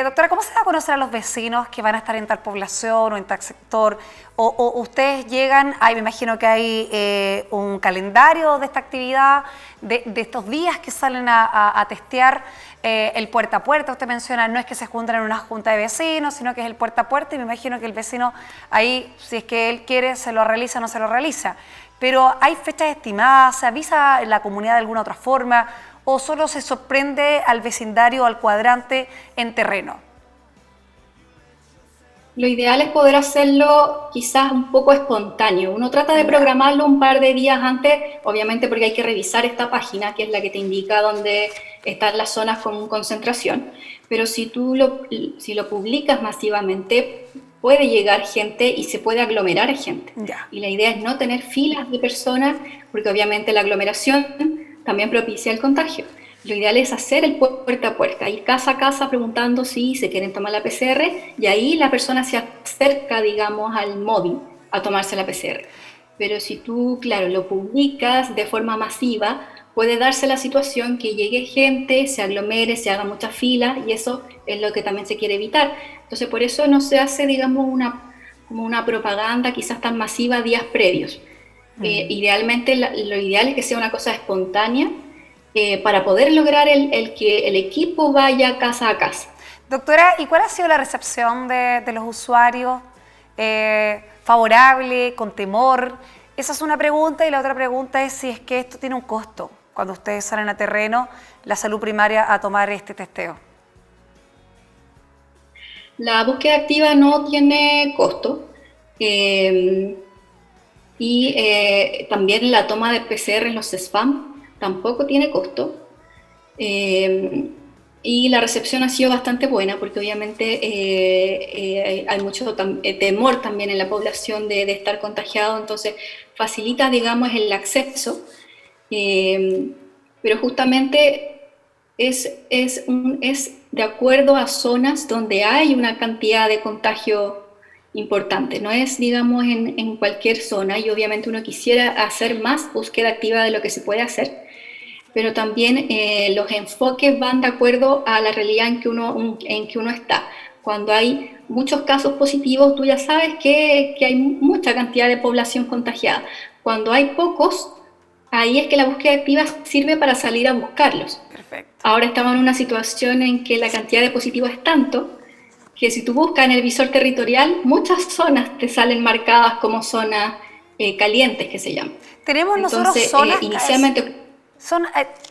doctora, ¿cómo se da a conocer a los vecinos que van a estar en tal población o en tal sector? ¿O ustedes llegan, me imagino que hay un calendario de esta actividad, de estos días que salen a testear el puerta a puerta? Usted menciona, no es que se juntan en una junta de vecinos, sino que es el puerta a puerta y me imagino que el vecino ahí, si es que él quiere, se lo realiza o no se lo realiza. Pero ¿hay fechas estimadas? ¿Se avisa en la comunidad de alguna otra forma? ¿O solo se sorprende al vecindario o al cuadrante en terreno? Lo ideal es poder hacerlo quizás un poco espontáneo. Uno trata de programarlo un par de días antes, obviamente porque hay que revisar esta página, que es la que te indica dónde están las zonas con concentración. Pero si lo publicas masivamente, puede llegar gente y se puede aglomerar gente. Y la idea es no tener filas de personas, porque obviamente la aglomeración también propicia el contagio. Lo ideal es hacer el puerta a puerta, ir casa a casa preguntando si se quieren tomar la PCR y ahí la persona se acerca, digamos, al móvil a tomarse la PCR. Pero si tú, claro, lo publicas de forma masiva, puede darse la situación que llegue gente, se aglomere, se haga muchas filas y eso es lo que también se quiere evitar. Entonces, por eso no se hace, digamos, como una propaganda quizás tan masiva días previos. Idealmente, lo ideal es que sea una cosa espontánea para poder lograr que el equipo vaya casa a casa. Doctora, ¿y cuál ha sido la recepción de los usuarios? ¿Favorable, con temor? Esa es una pregunta y la otra pregunta es si es que esto tiene un costo cuando ustedes salen a terreno, la salud primaria, a tomar este testeo. La búsqueda activa no tiene costo también la toma de PCR en los CESFAM tampoco tiene costo. Y la recepción ha sido bastante buena porque obviamente hay mucho temor también en la población de estar contagiado, entonces facilita, digamos, el acceso, pero justamente es de acuerdo a zonas donde hay una cantidad de contagio importante, no es, digamos, en cualquier zona, y obviamente uno quisiera hacer más búsqueda activa de lo que se puede hacer, pero también los enfoques van de acuerdo a la realidad en que uno está. Cuando hay muchos casos positivos, tú ya sabes que hay mucha cantidad de población contagiada. Cuando hay pocos, ahí es que la búsqueda activa sirve para salir a buscarlos. Perfecto. Ahora estamos en una situación en que la cantidad de positivos es tanto que si tú buscas en el visor territorial, muchas zonas te salen marcadas como zonas calientes, que se llaman. Tenemos Entonces, nosotros zonas... inicialmente...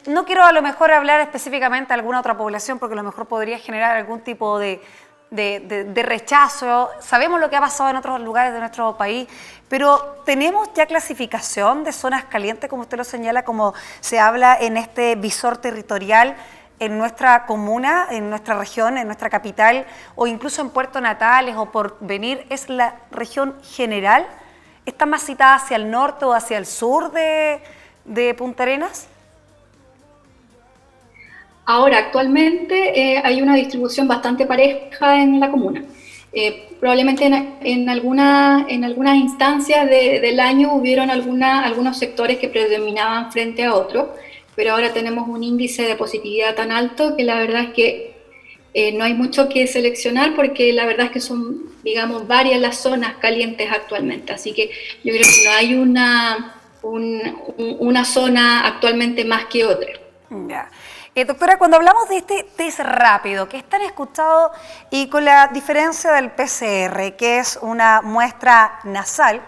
no quiero a lo mejor hablar específicamente de alguna otra población porque a lo mejor podría generar algún tipo de rechazo. Sabemos lo que ha pasado en otros lugares de nuestro país, pero ¿tenemos ya clasificación de zonas calientes, como usted lo señala, como se habla en este visor territorial en nuestra comuna, en nuestra región, en nuestra capital, o incluso en Puerto Natales o Porvenir? ¿Es la región general? ¿Está más citada hacia el norte o hacia el sur de Punta Arenas? Ahora, actualmente hay una distribución bastante pareja en la comuna. Probablemente en algunas instancias del año hubieron algunos sectores que predominaban frente a otros, pero ahora tenemos un índice de positividad tan alto que la verdad es que no hay mucho que seleccionar, porque la verdad es que son, digamos, varias las zonas calientes actualmente. Así que yo creo que no hay una zona actualmente más que otra. Ya. Doctora, cuando hablamos de este test rápido, que es tan escuchado y con la diferencia del PCR, que es una muestra nasal,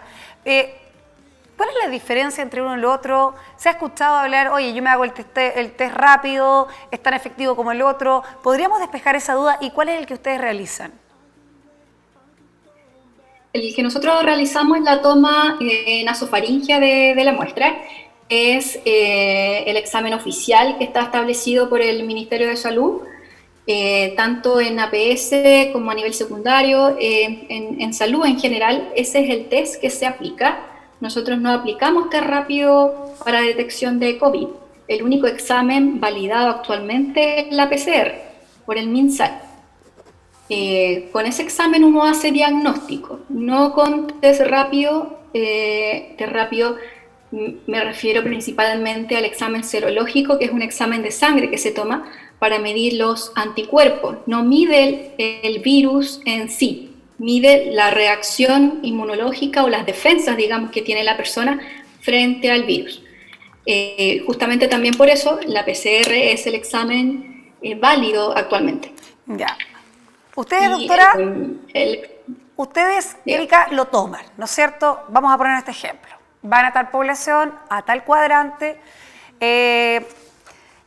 ¿cuál es la diferencia entre uno y el otro? ¿Se ha escuchado hablar, oye, yo me hago el test rápido, es tan efectivo como el otro? ¿Podríamos despejar esa duda? ¿Y cuál es el que ustedes realizan? El que nosotros realizamos es la toma nasofaringea de la muestra. Es el examen oficial que está establecido por el Ministerio de Salud, tanto en APS como a nivel secundario, en salud en general. Ese es el test que se aplica. Nosotros no aplicamos test rápido para detección de COVID. El único examen validado actualmente es la PCR por el MinSal. Con ese examen uno hace diagnóstico, no con test rápido. Me refiero principalmente al examen serológico, que es un examen de sangre que se toma para medir los anticuerpos. No mide el virus en sí, mide la reacción inmunológica o las defensas, digamos, que tiene la persona frente al virus. Justamente también por eso la PCR es el examen válido actualmente. Ya. Ustedes, doctora, ustedes, Erika, lo toman, ¿no es cierto? Vamos a poner este ejemplo. Van a tal población, a tal cuadrante, el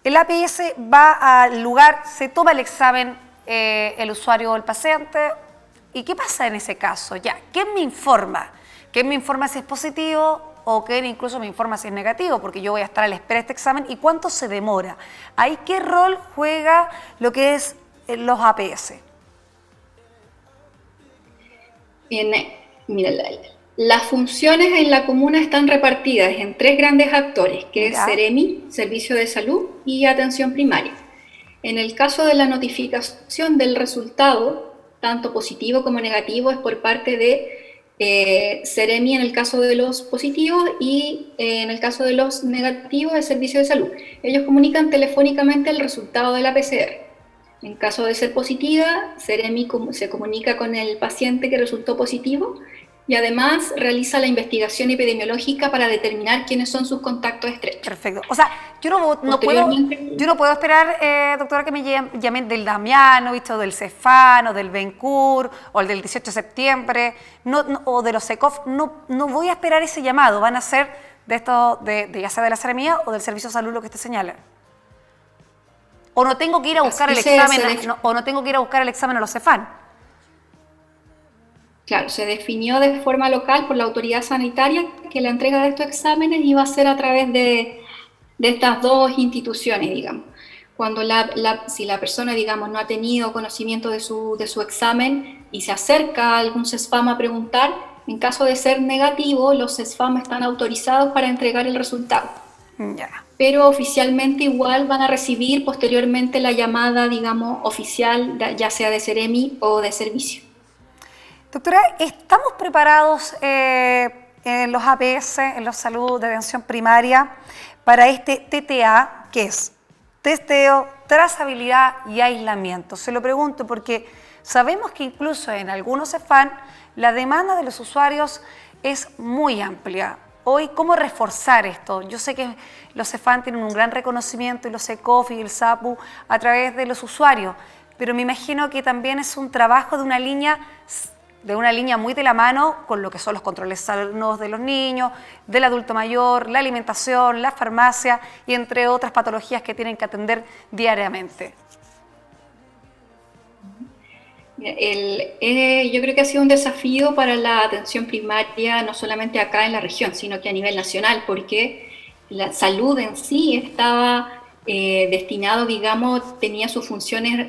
APS va al lugar, se toma el examen el usuario o el paciente. ¿Y qué pasa en ese caso? Ya, ¿quién me informa? ¿Quién me informa si es positivo o quién incluso me informa si es negativo? Porque yo voy a estar a la espera de este examen. ¿Y cuánto se demora? ¿Ahí qué rol juega lo que es los APS? Bien, mira, las funciones en la comuna están repartidas en tres grandes actores, que es Seremi, Servicio de Salud, y Atención Primaria. En el caso de la notificación del resultado, tanto positivo como negativo, es por parte de Seremi en el caso de los positivos, y en el caso de los negativos, el Servicio de Salud. Ellos comunican telefónicamente el resultado de la PCR. En caso de ser positiva, Seremi se comunica con el paciente que resultó positivo, y además realiza la investigación epidemiológica para determinar quiénes son sus contactos estrechos. Perfecto. O sea, yo no puedo esperar, doctora, que me llamen del Damianovich o del Cefán o del Bencur o el del 18 de septiembre o de los SECOF. No voy a esperar ese llamado. Van a ser de esto, ya sea de la Seremía o del Servicio de Salud, lo que usted señala. O no tengo que ir a buscar el examen, o no tengo que ir a buscar el examen a los Cefán. Claro, se definió de forma local por la autoridad sanitaria que la entrega de estos exámenes iba a ser a través de estas dos instituciones, digamos. Cuando si la persona, digamos, no ha tenido conocimiento de su examen y se acerca a algún CESFAM a preguntar, en caso de ser negativo, los CESFAM están autorizados para entregar el resultado. Ya. Pero oficialmente igual van a recibir posteriormente la llamada, digamos, oficial, ya sea de Seremi o de servicio. Doctora, ¿estamos preparados en los APS, en los salud de atención primaria, para este TTA, que es testeo, trazabilidad y aislamiento? Se lo pregunto porque sabemos que incluso en algunos CEFAM la demanda de los usuarios es muy amplia. Hoy, ¿cómo reforzar esto? Yo sé que los CEFAM tienen un gran reconocimiento y los ECOFI y el SAPU a través de los usuarios, pero me imagino que también es un trabajo de una línea muy de la mano con lo que son los controles sanos de los niños, del adulto mayor, la alimentación, la farmacia y entre otras patologías que tienen que atender diariamente. Yo creo que ha sido un desafío para la atención primaria, no solamente acá en la región, sino que a nivel nacional, porque la salud en sí estaba destinado, digamos, tenía sus funciones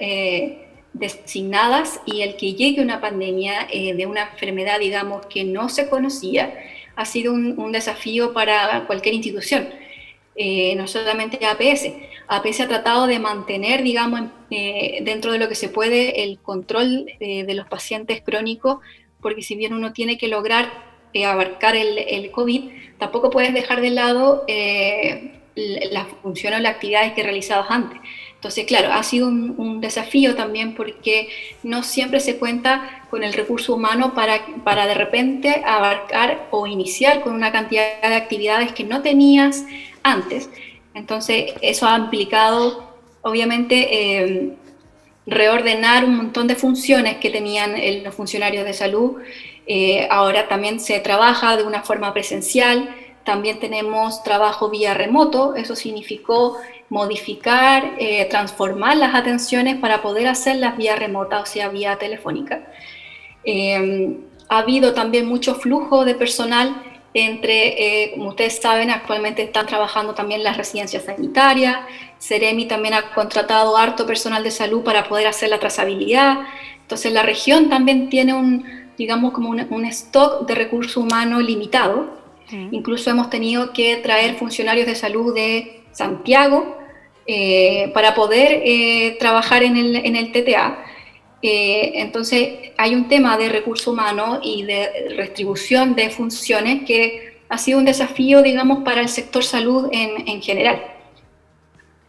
designadas, y el que llegue una pandemia de una enfermedad, digamos, que no se conocía, ha sido un desafío para cualquier institución, no solamente APS. APS ha tratado de mantener, digamos, dentro de lo que se puede, el control de los pacientes crónicos, porque si bien uno tiene que lograr abarcar el COVID, tampoco puedes dejar de lado las funciones o las actividades que realizabas antes. Entonces, claro, ha sido un desafío también, porque no siempre se cuenta con el recurso humano para de repente abarcar o iniciar con una cantidad de actividades que no tenías antes. Entonces, eso ha implicado, obviamente, reordenar un montón de funciones que tenían los funcionarios de salud. Ahora también se trabaja de una forma presencial, también tenemos trabajo vía remoto. Eso significó modificar, transformar las atenciones para poder hacerlas vía remota, o sea, vía telefónica. Ha habido también mucho flujo de personal como ustedes saben, actualmente están trabajando también las residencias sanitarias. Seremi también ha contratado harto personal de salud para poder hacer la trazabilidad. Entonces, la región también tiene digamos, como un stock de recursos humanos limitado. Incluso hemos tenido que traer funcionarios de salud de Santiago para poder trabajar en el TTA. Entonces hay un tema de recursos humanos y de restribución de funciones que ha sido un desafío, digamos, para el sector salud en general.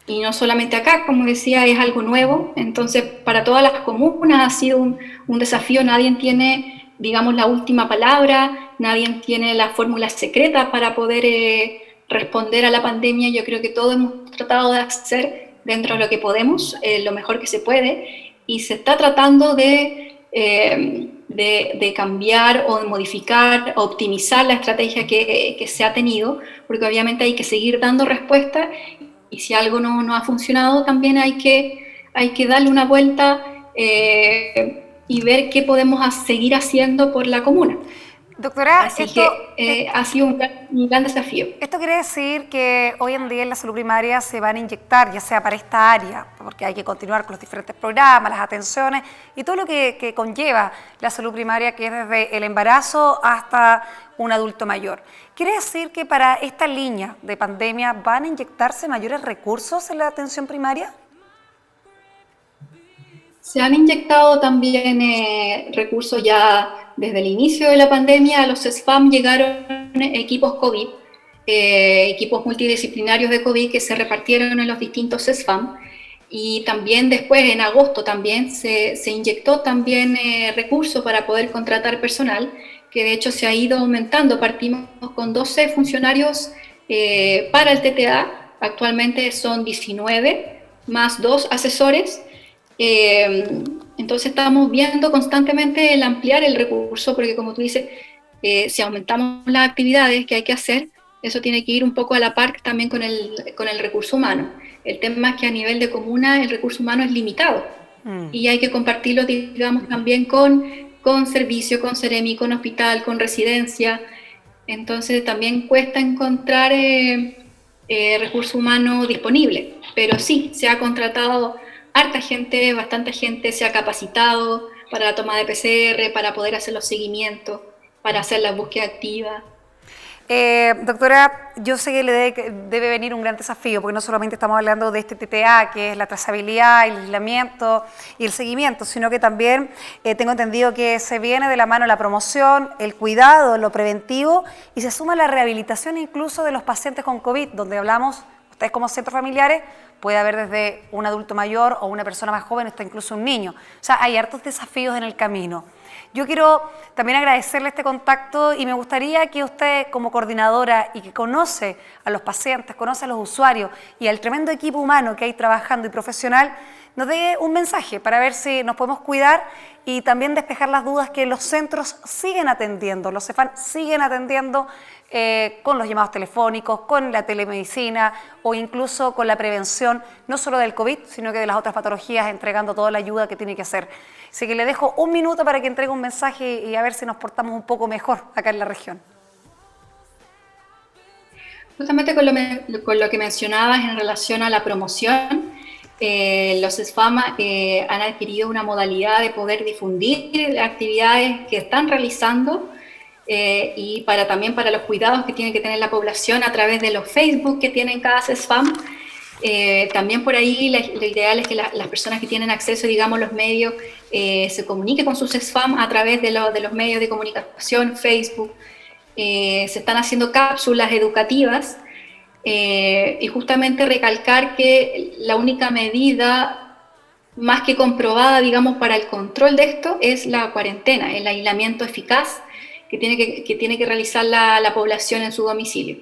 Y no solamente acá, como decía, es algo nuevo. Entonces, para todas las comunas ha sido un desafío. Nadie tiene, digamos, la última palabra, nadie tiene la fórmula secreta para poder responder a la pandemia. Yo creo que todos hemos tratado de hacer dentro de lo que podemos, lo mejor que se puede, y se está tratando de cambiar o de modificar, optimizar la estrategia que se ha tenido, porque obviamente hay que seguir dando respuesta, y si algo no ha funcionado, también hay que darle una vuelta y ver qué podemos seguir haciendo por la comuna. Doctora, Así que ha sido un gran desafío. Esto quiere decir que hoy en día en la salud primaria se van a inyectar, ya sea para esta área, porque hay que continuar con los diferentes programas, las atenciones y todo lo que conlleva la salud primaria, que es desde el embarazo hasta un adulto mayor. ¿Quiere decir que para esta línea de pandemia van a inyectarse mayores recursos en la atención primaria? Se han inyectado también recursos ya desde el inicio de la pandemia. A los CESFAM llegaron equipos COVID, equipos multidisciplinarios de COVID que se repartieron en los distintos CESFAM, y también después en agosto también se inyectó también recursos para poder contratar personal, que de hecho se ha ido aumentando. Partimos con 12 funcionarios para el TTA, actualmente son 19 más 2 asesores. Entonces estamos viendo constantemente el ampliar el recurso, porque como tú dices, si aumentamos las actividades que hay que hacer, eso tiene que ir un poco a la par también con el recurso humano. El tema es que a nivel de comuna el recurso humano es limitado y hay que compartirlo, digamos, también con con servicio, con Seremi, con hospital, con residencia. Entonces también cuesta encontrar recurso humano disponible, pero sí, se ha contratado harta gente, bastante gente se ha capacitado para la toma de PCR, para poder hacer los seguimientos, para hacer la búsqueda activa. Doctora, yo sé que le debe venir un gran desafío, porque no solamente estamos hablando de este TTA, que es la trazabilidad, el aislamiento y el seguimiento, sino que también tengo entendido que se viene de la mano la promoción, el cuidado, lo preventivo, y se suma la rehabilitación incluso de los pacientes con COVID, donde hablamos, ustedes como centros familiares, puede haber desde un adulto mayor o una persona más joven, hasta incluso un niño. O sea, hay hartos desafíos en el camino. Yo quiero también agradecerle este contacto y me gustaría que usted, como coordinadora y que conoce a los pacientes, conoce a los usuarios y al tremendo equipo humano que hay trabajando y profesional, nos dé un mensaje para ver si nos podemos cuidar y también despejar las dudas que los centros siguen atendiendo, los CEFAM siguen atendiendo con los llamados telefónicos, con la telemedicina o incluso con la prevención, no solo del COVID, sino que de las otras patologías, entregando toda la ayuda que tiene que hacer. Así que le dejo un minuto para que entregue un mensaje y a ver si nos portamos un poco mejor acá en la región. Justamente con lo que mencionabas en relación a la promoción, los CEFAM han adquirido una modalidad de poder difundir las actividades que están realizando y también para los cuidados que tiene que tener la población a través de los Facebook que tienen cada CEFAM. También por ahí lo ideal es que las personas que tienen acceso, digamos, a los medios, se comuniquen con sus CEFAM a través de los medios de comunicación, Facebook. Se están haciendo cápsulas educativas y justamente recalcar que la única medida más que comprobada, digamos, para el control de esto es la cuarentena, el aislamiento eficaz que tiene que realizar la población en su domicilio.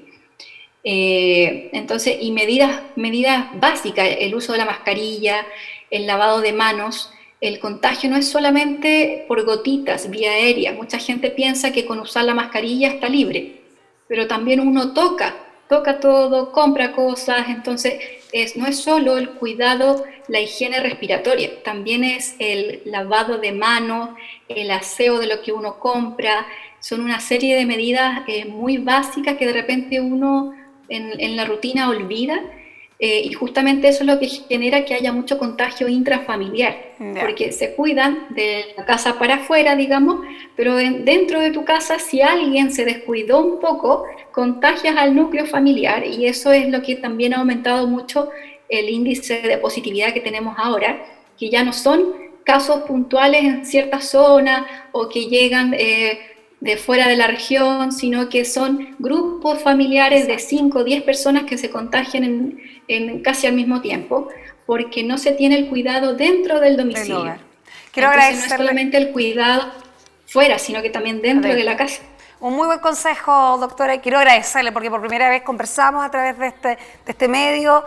Entonces, y medidas básicas, el uso de la mascarilla, el lavado de manos. El contagio no es solamente por gotitas, vía aérea. Mucha gente piensa que con usar la mascarilla está libre, pero también uno toca todo, compra cosas, entonces no es solo el cuidado, la higiene respiratoria, también es el lavado de manos, el aseo de lo que uno compra. Son una serie de medidas muy básicas que de repente uno en la rutina olvida, y justamente eso es lo que genera que haya mucho contagio intrafamiliar, porque se cuidan de la casa para afuera, digamos, pero dentro de tu casa, si alguien se descuidó un poco, contagias al núcleo familiar, y eso es lo que también ha aumentado mucho el índice de positividad que tenemos ahora, que ya no son casos puntuales en ciertas zonas o que llegan de fuera de la región, sino que son grupos familiares de 5 o 10 personas que se contagian en casi al mismo tiempo, porque no se tiene el cuidado dentro del domicilio. Quiero agradecerle. No es solamente el cuidado fuera, sino que también dentro de la casa. Un muy buen consejo, doctora, y quiero agradecerle porque por primera vez conversamos a través de este medio.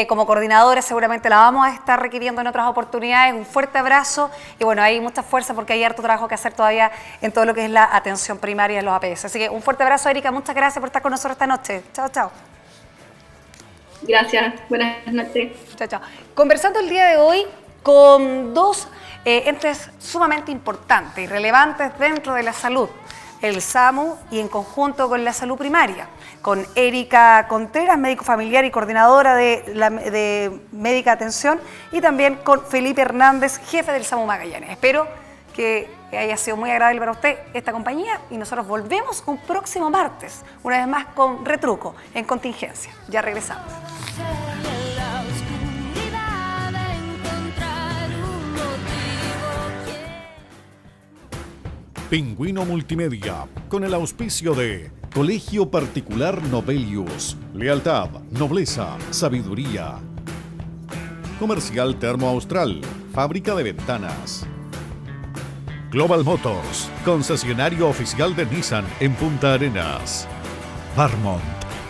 Como coordinadora seguramente la vamos a estar requiriendo en otras oportunidades. Un fuerte abrazo y bueno, hay mucha fuerza porque hay harto trabajo que hacer todavía en todo lo que es la atención primaria en los APS. Así que un fuerte abrazo, Erika, muchas gracias por estar con nosotros esta noche. Chao, chao. Gracias, buenas noches. Chao, chao. Conversando el día de hoy con dos entes sumamente importantes y relevantes dentro de la salud. El SAMU y en conjunto con la salud primaria, con Erika Contreras, médico familiar y coordinadora de Médica Atención, y también con Felipe Hernández, jefe del SAMU Magallanes. Espero que haya sido muy agradable para usted esta compañía y nosotros volvemos un próximo martes, una vez más con Retruco en Contingencia. Ya regresamos. Pingüino Multimedia, con el auspicio de Colegio Particular Nobelius, lealtad, nobleza, sabiduría. Comercial Termo Austral, fábrica de ventanas. Global Motors, concesionario oficial de Nissan en Punta Arenas. Farmont,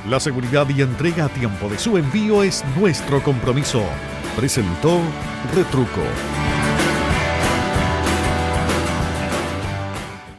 la seguridad y entrega a tiempo de su envío es nuestro compromiso. Presentó Retruco.